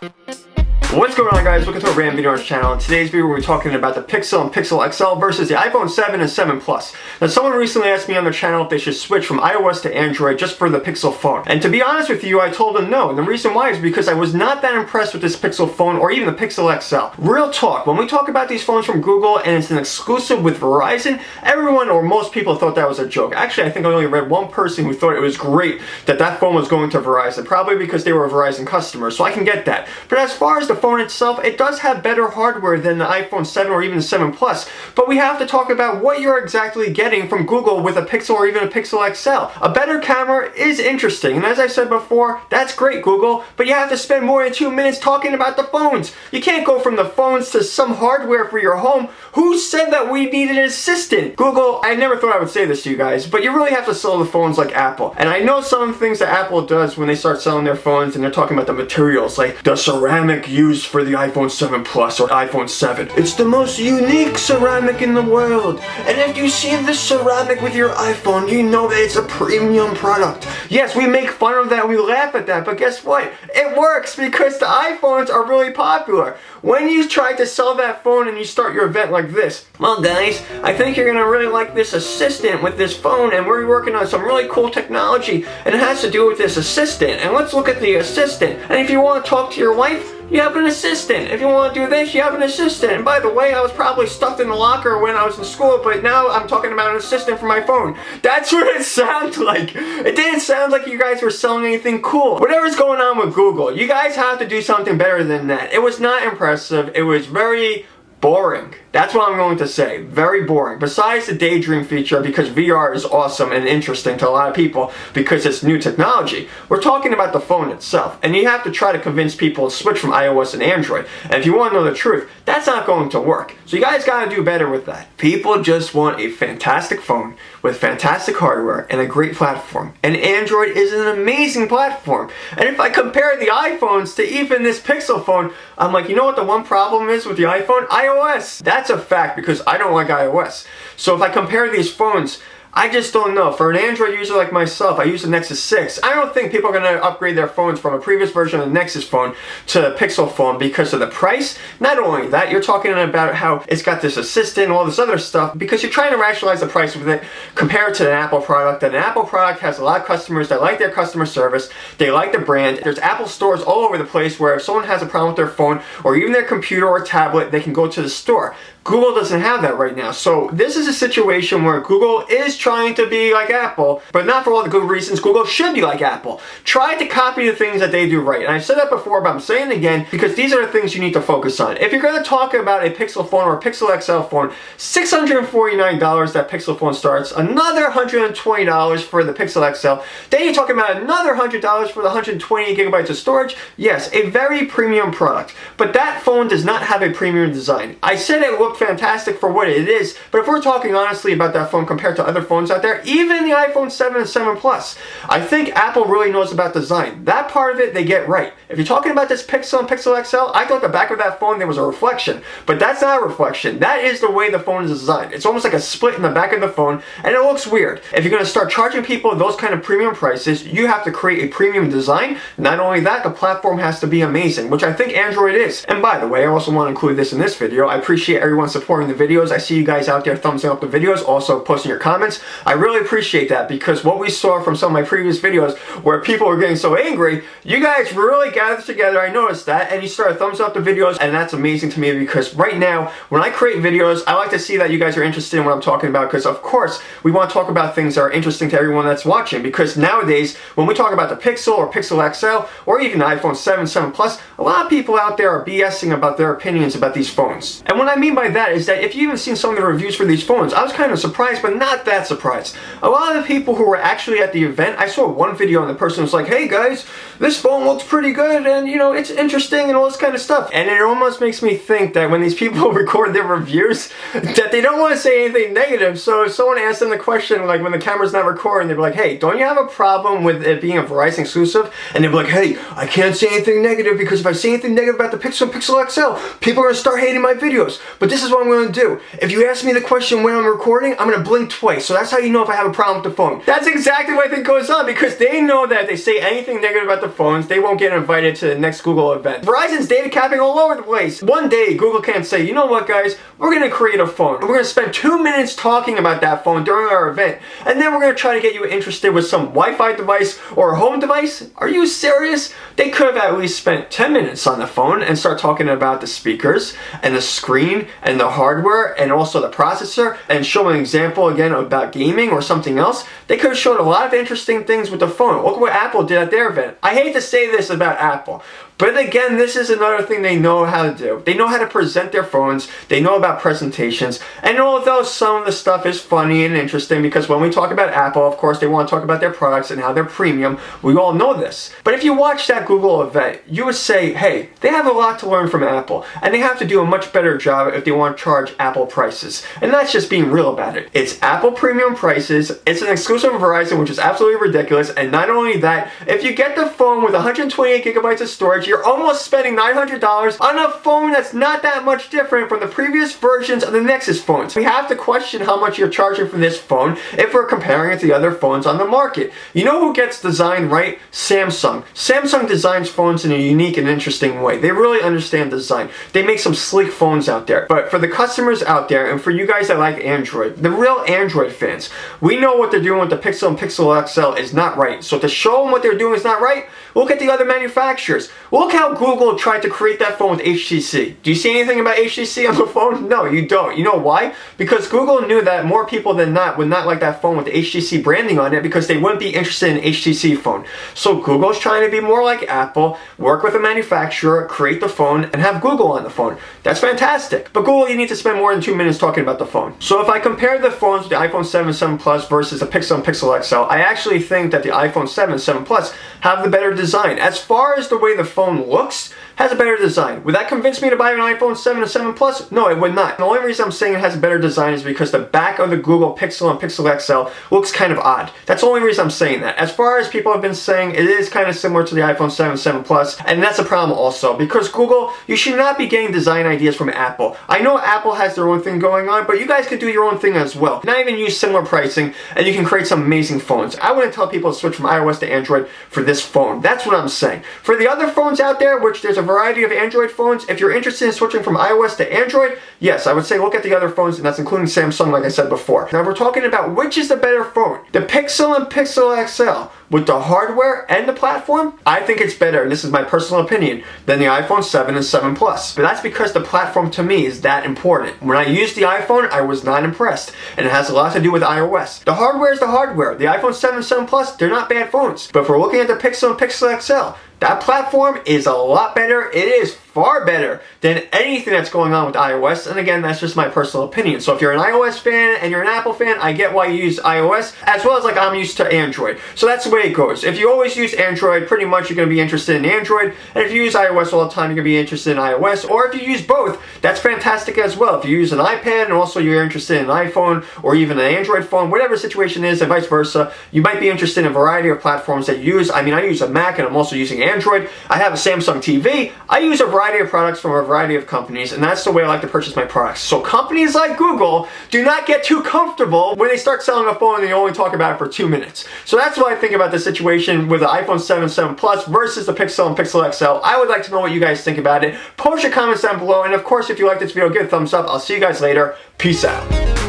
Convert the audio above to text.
What's going on, guys? Welcome to a random video on our channel. In today's video we're talking about the Pixel and Pixel XL versus the iPhone 7 and 7 Plus. Now, someone recently asked me on their channel if they should switch from iOS to Android just for the Pixel phone. And to be honest with you, I told them no. And the reason why is because I was not that impressed with this Pixel phone or even the Pixel XL. Real talk, when we talk about these phones from Google and it's an exclusive with Verizon, everyone or most people thought that was a joke. Actually, I think I only read one person who thought it was great that that phone was going to Verizon, probably because they were a Verizon customer, so I can get that. But as far as the phone itself, it does have better hardware than the iPhone 7 or even the 7 Plus, but we have to talk about what you're exactly getting from Google with a Pixel or even a Pixel XL. A better camera is interesting, and as I said before, that's great, Google, but you have to spend more than 2 minutes talking about the phones. You can't go from the phones to some hardware for your home. Who said that we needed an assistant? Google, I never thought I would say this to you guys, but you really have to sell the phones like Apple. And I know some things that Apple does when they start selling their phones and they're talking about the materials, like the ceramic used for the iPhone 7 Plus or iPhone 7. It's the most unique ceramic in the world. And if you see the ceramic with your iPhone, you know that it's a premium product. Yes, we make fun of that, we laugh at that, but guess what? It works because the iPhones are really popular. When you try to sell that phone and you start your event like this, well guys, I think you're gonna really like this assistant with this phone, and we're working on some really cool technology and it has to do with this assistant, and let's look at the assistant. And if you want to talk to your wife, you have an assistant. If you want to do this, you have an assistant. And by the way, I was probably stuffed in the locker when I was in school, but now I'm talking about an assistant for my phone. That's what it sounds like. It didn't sound like you guys were selling anything cool. Whatever's going on with Google, you guys have to do something better than that. It was not impressive. It was very boring. That's what I'm going to say. Very boring. Besides the Daydream feature, because VR is awesome and interesting to a lot of people because it's new technology, we're talking about the phone itself. And you have to try to convince people to switch from iOS and Android. And if you want to know the truth, that's not going to work. So you guys got to do better with that. People just want a fantastic phone with fantastic hardware and a great platform. And Android is an amazing platform. And if I compare the iPhones to even this Pixel phone, I'm like, you know what the one problem is with the iPhone? iOS. That's a fact because I don't like iOS. So if I compare these phones, I just don't know. For an Android user like myself, I use the Nexus 6. I don't think people are going to upgrade their phones from a previous version of the Nexus phone to a Pixel phone because of the price. Not only that, you're talking about how it's got this assistant and all this other stuff because you're trying to rationalize the price with it compared to an Apple product. And an Apple product has a lot of customers that like their customer service. They like the brand. There's Apple stores all over the place where if someone has a problem with their phone or even their computer or tablet, they can go to the store. Google doesn't have that right now. So this is a situation where Google is trying to be like Apple, but not for all the good reasons. Google should be like Apple. Try to copy the things that they do right. And I've said that before, but I'm saying it again because these are the things you need to focus on. If you're going to talk about a Pixel phone or a Pixel XL phone, $649 that Pixel phone starts, another $120 for the Pixel XL, then you're talking about another $100 for the 128 gigabytes of storage. Yes, a very premium product, but that phone does not have a premium design. I said it looked fantastic for what it is, but if we're talking honestly about that phone compared to other phones out there, even the iPhone 7 and 7 Plus, I think Apple really knows about design. That part of it they get right. If you're talking about this Pixel and Pixel XL, I thought the back of that phone there was a reflection, but that's not a reflection. That is the way the phone is designed. It's almost like a split in the back of the phone, and it looks weird. If you're going to start charging people those kind of premium prices, you have to create a premium design. Not only that, the platform has to be amazing, which I think Android is. And by the way, I also want to include this in this video. I appreciate everyone supporting the videos. I see you guys out there thumbsing up the videos, also posting your comments. I really appreciate that because what we saw from some of my previous videos where people were getting so angry, you guys really gathered together. I noticed that, and you started thumbs up the videos, and that's amazing to me because right now, when I create videos, I like to see that you guys are interested in what I'm talking about because, of course, we want to talk about things that are interesting to everyone that's watching because nowadays, when we talk about the Pixel or Pixel XL or even the iPhone 7, 7 Plus, a lot of people out there are BSing about their opinions about these phones. And what I mean by that is that if you even seen some of the reviews for these phones, I was kind of surprised, but not that surprised. A lot of the people who were actually at the event, I saw one video and the person was like, hey guys, this phone looks pretty good and you know, it's interesting and all this kind of stuff. And it almost makes me think that when these people record their reviews, that they don't want to say anything negative. So if someone asks them the question, like when the camera's not recording, they'd be like, hey, don't you have a problem with it being a Verizon exclusive? And they'd be like, hey, I can't say anything negative because if I say anything negative about the Pixel and Pixel XL, people are going to start hating my videos. But this is what I'm going to do. If you ask me the question when I'm recording, I'm going to blink twice. So So that's how you know if I have a problem with the phone. That's exactly what I think goes on, because they know that if they say anything negative about the phones, they won't get invited to the next Google event. Verizon's data capping all over the place. One day, Google can't say, you know what guys, we're going to create a phone. We're going to spend 2 minutes talking about that phone during our event, and then we're going to try to get you interested with some Wi-Fi device or a home device. Are you serious? They could have at least spent 10 minutes on the phone and start talking about the speakers and the screen and the hardware and also the processor, and show an example again about gaming or something else. They could have showed a lot of interesting things with the phone. Look what Apple did at their event. I hate to say this about Apple, but again, this is another thing they know how to do. They know how to present their phones. They know about presentations. And although some of the stuff is funny and interesting, because when we talk about Apple, of course, they want to talk about their products and how they're premium. We all know this. But if you watch that Google event, you would say, hey, they have a lot to learn from Apple. And they have to do a much better job if they want to charge Apple prices. And that's just being real about it. It's Apple premium prices. It's an exclusive of Verizon, which is absolutely ridiculous. And not only that, if you get the phone with 128 gigabytes of storage, you're almost spending $900 on a phone that's not that much different from the previous versions of the Nexus phones. We have to question how much you're charging for this phone if we're comparing it to the other phones on the market. You know who gets design right? Samsung. Samsung designs phones in a unique and interesting way. They really understand design. They make some sleek phones out there. But for the customers out there, and for you guys that like Android, the real Android fans, we know what they're doing with the Pixel and Pixel XL is not right. So to show them what they're doing is not right, look at the other manufacturers. Look how Google tried to create that phone with HTC. Do you see anything about HTC on the phone? No, you don't. You know why? Because Google knew that more people than not would not like that phone with the HTC branding on it, because they wouldn't be interested in an HTC phone. So Google's trying to be more like Apple, work with a manufacturer, create the phone, and have Google on the phone. That's fantastic. But Google, you need to spend more than 2 minutes talking about the phone. So if I compare the phones with the iPhone 7, 7 Plus versus the Pixel and Pixel XL, I actually think that the iPhone 7, 7 Plus have the better design. As far as the way the phone looks, has a better design. Would that convince me to buy an iPhone 7 and 7 Plus? No, it would not. The only reason I'm saying it has a better design is because the back of the Google Pixel and Pixel XL looks kind of odd. That's the only reason I'm saying that. As far as people have been saying, it is kind of similar to the iPhone 7, 7 Plus, and that's a problem also, because Google, you should not be getting design ideas from Apple. I know Apple has their own thing going on, but you guys can do your own thing as well. Not even use similar pricing, and you can create some amazing phones. I wouldn't tell people to switch from iOS to Android for this phone. That's what I'm saying. For the other phones out there, which there's a variety of Android phones, if you're interested in switching from iOS to Android, yes, I would say look at the other phones, and that's including Samsung, like I said before. Now we're talking about which is the better phone. The Pixel and Pixel XL, with the hardware and the platform, I think it's better, and this is my personal opinion, than the iPhone 7 and 7 Plus. But that's because the platform to me is that important. When I used the iPhone, I was not impressed, and it has a lot to do with iOS. The hardware is the hardware. The iPhone 7 and 7 Plus, they're not bad phones. But if we're looking at the Pixel and Pixel XL, that platform is a lot better. It is far better than anything that's going on with iOS. And again, that's just my personal opinion. So if you're an iOS fan and you're an Apple fan, I get why you use iOS, as well as like I'm used to Android. So that's the way it goes. If you always use Android, pretty much you're going to be interested in Android. And if you use iOS all the time, you're going to be interested in iOS. Or if you use both, that's fantastic as well. If you use an iPad and also you're interested in an iPhone or even an Android phone, whatever the situation is, and vice versa, you might be interested in a variety of platforms that you use. I mean, I use a Mac and I'm also using Android. I have a Samsung TV. I use a variety of products from a variety of companies, and that's the way I like to purchase my products. So companies like Google do not get too comfortable when they start selling a phone and they only talk about it for 2 minutes. So that's what I think about the situation with the iPhone 7, 7 Plus versus the Pixel and Pixel XL. I would like to know what you guys think about it. Post your comments down below, and of course, if you like this video, give it a thumbs up. I'll see you guys later. Peace out.